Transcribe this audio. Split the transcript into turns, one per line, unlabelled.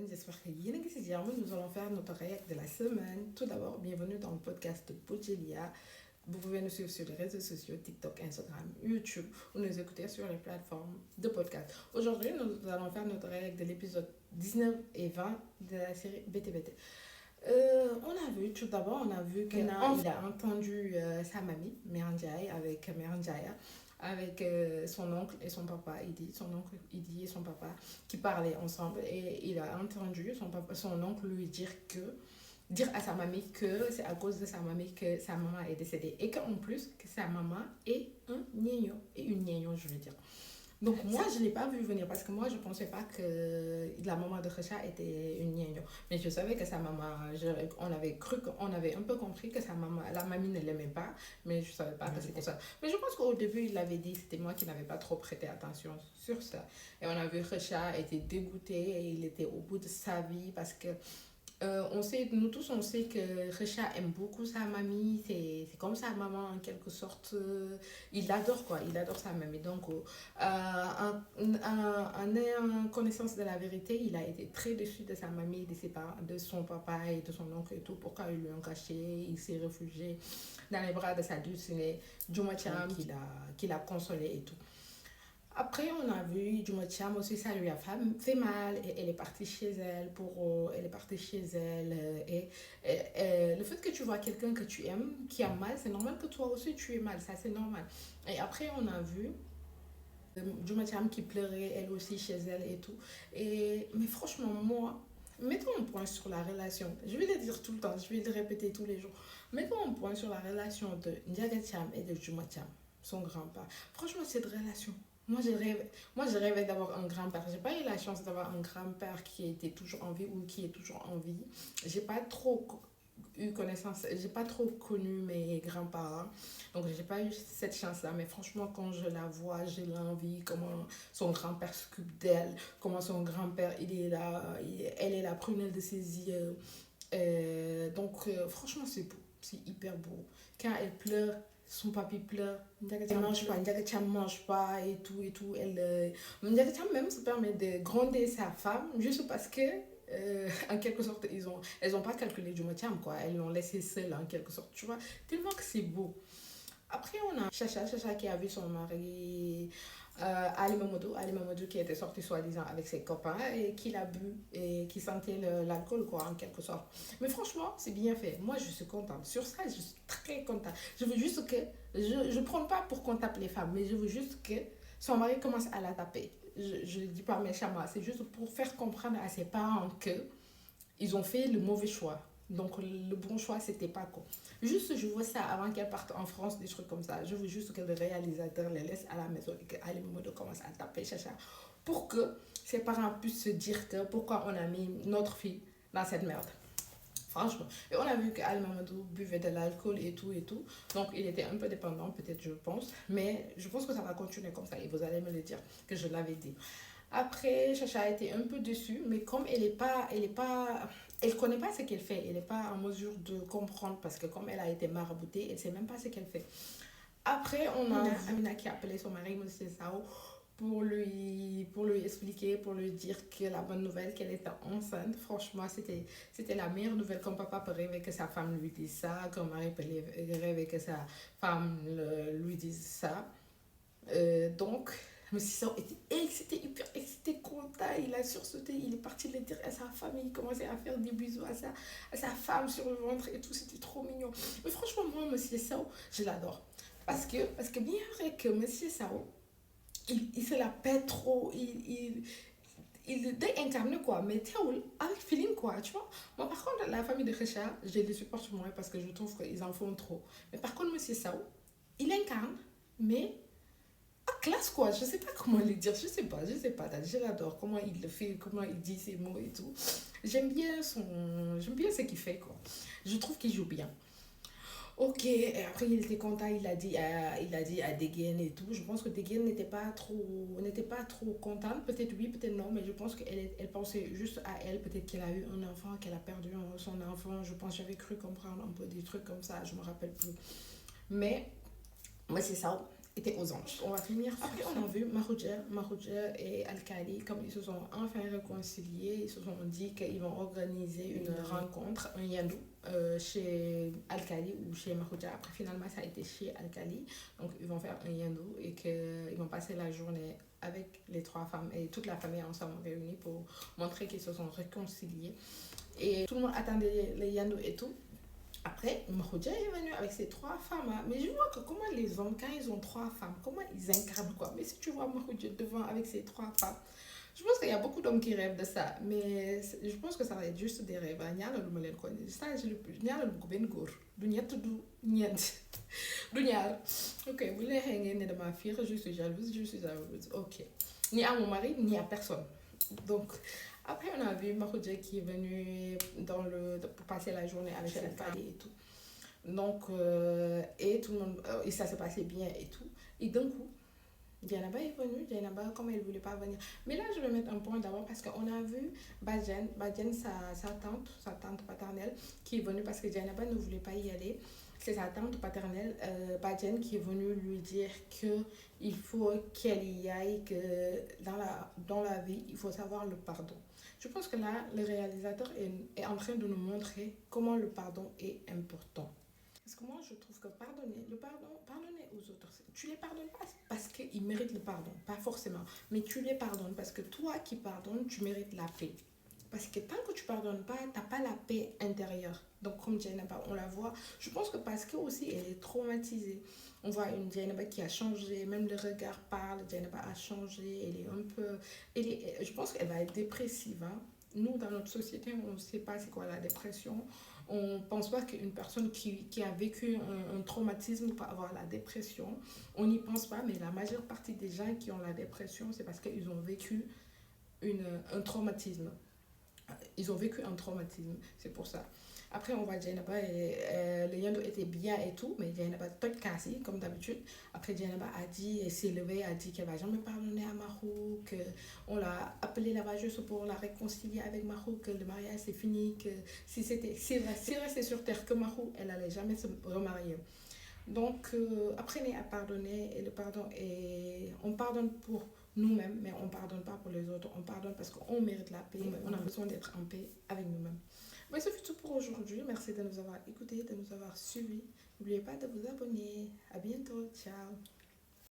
j'espère que yéen a ngi si jàmm. Nous allons faire notre réact de la semaine. Tout d'abord, bienvenue dans le podcast de Bojelia. Vous pouvez nous suivre sur les réseaux sociaux, TikTok, Instagram, YouTube, ou nous écouter sur les plateformes de podcast. Aujourd'hui, nous allons faire notre réact de l'épisode 19 et 20 de la série BTBT. On a vu, tout d'abord, on a vu qu'il a entendu sa mamie, Mère Ndiaye, avec Mère Ndiaye, avec son oncle et son papa, son oncle Idi et son papa, qui parlaient ensemble. Et il a entendu son oncle lui dire à sa mamie que c'est à cause de sa mamie que sa maman est décédée. Et qu'en plus, que sa maman est un niño, et une niño, je veux dire. Donc moi, je ne l'ai pas vu venir parce que moi, je ne pensais pas que la maman de Kheucha était une niño. Mais je savais que sa maman, on avait un peu compris que sa maman, la mamie ne l'aimait pas, mais je ne savais pas que c'était ça. Mais je pense qu'au début, il l'avait dit, c'était moi qui n'avais pas trop prêté attention sur ça. Et on a vu Kheucha était dégoûté et il était au bout de sa vie parce que nous tous, on sait que Recha aime beaucoup sa mamie, c'est comme sa maman en quelque sorte. Il l'adore quoi, il adore sa mamie. Donc, en ayant connaissance de la vérité, il a été très déçu de sa mamie, de ses parents, de son papa et de son oncle et tout. Pourquoi ils lui ont caché, il s'est réfugié dans les bras de sa douce aînée, Juma Cham, qui l'a consolé et tout. Après, on a vu Jumacham aussi, ça lui a fait mal et elle est partie chez elle elle est partie chez elle le fait que tu vois quelqu'un que tu aimes qui a mal, c'est normal que toi aussi tu aies mal, ça c'est normal. Et après, on a vu Jumacham qui pleurait elle aussi chez elle et tout. Mais franchement, moi, mettons un point sur la relation. Je vais le dire tout le temps, je vais le répéter tous les jours. Mettons un point sur la relation de Ndiaga Cham et de Jumacham, son grand-père. Franchement, cette relation, moi, je rêvais d'avoir un grand-père. J'ai pas eu la chance d'avoir un grand-père qui était toujours en vie ou qui est toujours en vie. J'ai pas trop eu connaissance, j'ai pas trop connu mes grands-parents. Donc, j'ai pas eu cette chance-là. Mais franchement, quand je la vois, j'ai l'envie, comment son grand-père s'occupe d'elle, comment son grand-père, il est là, elle est la prunelle de ses yeux. Franchement, c'est beau. C'est hyper beau. Quand elle pleure, son papy pleure. Ndiaga Cham mange pas et tout et tout. Ndiaga Cham même se permet de gronder sa femme juste parce que, en quelque sorte, elles ont pas calculé du Cham, quoi. Elles l'ont laissé seule, en quelque sorte, tu vois. Tellement que c'est beau. Après, on a Chacha qui a vu son mari Ali Mamadou qui était sorti soi-disant avec ses copains et qui l'a bu et qui sentait l'alcool, quoi, en quelque sorte. Mais franchement, c'est bien fait. Moi, je suis contente. Sur ça, je suis très contente. Je veux juste que. Je ne prends pas pour qu'on tape les femmes, mais je veux juste que son mari commence à la taper. Je ne dis pas méchamment, c'est juste pour faire comprendre à ses parents que ils ont fait le mauvais choix. Donc le bon choix, c'était pas quoi. Juste, je vois ça avant qu'elle parte en France, des trucs comme ça. Je veux juste que le réalisateur les laisse à la maison et qu'Ali Momodo commence à taper Chacha pour que ses parents puissent se dire que pourquoi on a mis notre fille dans cette merde. Franchement. Et on a vu qu'Al Mamadou buvait de l'alcool et tout et tout. Donc il était un peu dépendant, peut-être, je pense. Mais je pense que ça va continuer comme ça. Et vous allez me le dire que je l'avais dit. Après, Chacha a été un peu déçue, mais comme elle connaît pas ce qu'elle fait, elle n'est pas en mesure de comprendre parce que comme elle a été maraboutée, elle sait même pas ce qu'elle fait. Après, on a Amina qui a appelé son mari, Monsieur Sao, pour lui expliquer, pour lui dire que la bonne nouvelle, qu'elle était enceinte. Franchement, c'était la meilleure nouvelle. Comme papa peut rêver que sa femme lui dise ça, comme mari peut rêver que sa femme lui dise ça. Donc, M. Sissao était excité, hyper excité, content, il a sursauté, il est parti le dire à sa famille, il commençait à faire des bisous à sa femme sur le ventre et tout, c'était trop mignon. Mais franchement, moi, M. Sissao, je l'adore. Parce que bien vrai que M. Sissao, il se la pète trop, il incarne quoi, mais Théoul, avec feeling quoi, tu vois. Moi, par contre, la famille de Kheucha, je les supporte moins parce que je trouve qu'ils en font trop. Mais par contre, M. Sao, il incarne, mais classe quoi, je sais pas comment le dire, je sais pas, je l'adore, comment il le fait, comment il dit ses mots et tout. J'aime bien ce qu'il fait quoi. Je trouve qu'il joue bien. Ok, et après il était content, il a dit à Degen et tout. Je pense que Degen n'était pas trop contente, peut-être oui, peut-être non, mais je pense elle pensait juste à elle, peut-être qu'elle a eu un enfant, qu'elle a perdu son enfant. Je pense, j'avais cru comprendre un peu des trucs comme ça, je me rappelle plus. Mais moi c'est ça. était aux anges. On va finir. Après, on a vu Marouja et Alkali, comme ils se sont enfin réconciliés, ils se sont dit qu'ils vont organiser une rencontre, un yandou, chez Alkali ou chez Marouja. Après, finalement, ça a été chez Alkali. Donc, ils vont faire un yandou et qu'ils vont passer la journée avec les trois femmes et toute la famille ensemble réunie pour montrer qu'ils se sont réconciliés. Et tout le monde attendait les yandou et tout. Après, Mahoudja est venu avec ses trois femmes. Hein. Mais je vois que comment les hommes, quand ils ont trois femmes, comment ils incarnent quoi. Mais si tu vois Mahoudja devant avec ses trois femmes, je pense qu'il y a beaucoup d'hommes qui rêvent de ça. Mais je pense que ça va être juste des rêves. Ñaanal lu ma leen ko ça je le ñaanal bu ko benn góor du ñett du ñeent du ñaar. Ok, bu neexee ngeen ne dama fiir, je suis jalouse. Ok. Ni à mon mari, ni à personne. Donc, après, on a vu Mahoudja qui est venu pour passer la journée avec sa famille et tout. Donc, et tout le monde, et ça s'est passé bien et tout. Et d'un coup, Dianaba est venue, Dianaba, comme elle ne voulait pas venir. Mais là, je vais mettre un point d'abord parce qu'on a vu Badjen sa tante paternelle, qui est venue parce que Dianaba ne voulait pas y aller. C'est sa tante paternelle, Badjen, qui est venue lui dire qu'il faut qu'elle y aille, que dans la vie, il faut savoir le pardon. Je pense que là, le réalisateur est en train de nous montrer comment le pardon est important. Parce que moi, je trouve que pardonner aux autres, tu les pardonnes pas parce qu'ils méritent le pardon, pas forcément, mais tu les pardonnes parce que toi qui pardonnes, tu mérites la paix. Parce que tant que tu pardonnes pas, tu n'as pas la paix intérieure. Donc, comme Jainaba, on la voit. Je pense que parce que aussi, elle est traumatisée. On voit une Jainaba qui a changé, même le regard parle, Jainaba a changé, elle est un peu... je pense qu'elle va être dépressive. Hein. Nous, dans notre société, on ne sait pas c'est quoi la dépression. On ne pense pas qu'une personne qui a vécu un traumatisme peut avoir la dépression. On n'y pense pas, mais la majeure partie des gens qui ont la dépression, c'est parce qu'ils ont vécu un traumatisme. Ils ont vécu un traumatisme, c'est pour ça. Après, on voit Jainaba et le Yando était bien et tout, mais Jainaba tout cassé, comme d'habitude. Après, Jainaba a dit, et s'est levée, a dit qu'elle va jamais pardonner à Mahou, qu'on l'a appelée là-bas juste pour la réconcilier avec Mahou, que le mariage c'est fini, que si restait sur terre que Mahou, elle allait jamais se remarier. Donc, apprenez à pardonner et le pardon est... On pardonne pour nous-mêmes, mais on ne pardonne pas pour les autres. On pardonne parce qu'on mérite la paix. On a besoin d'être en paix avec nous-mêmes. Mais c'est tout pour aujourd'hui. Merci de nous avoir écoutés, de nous avoir suivis. N'oubliez pas de vous abonner. À bientôt. Ciao.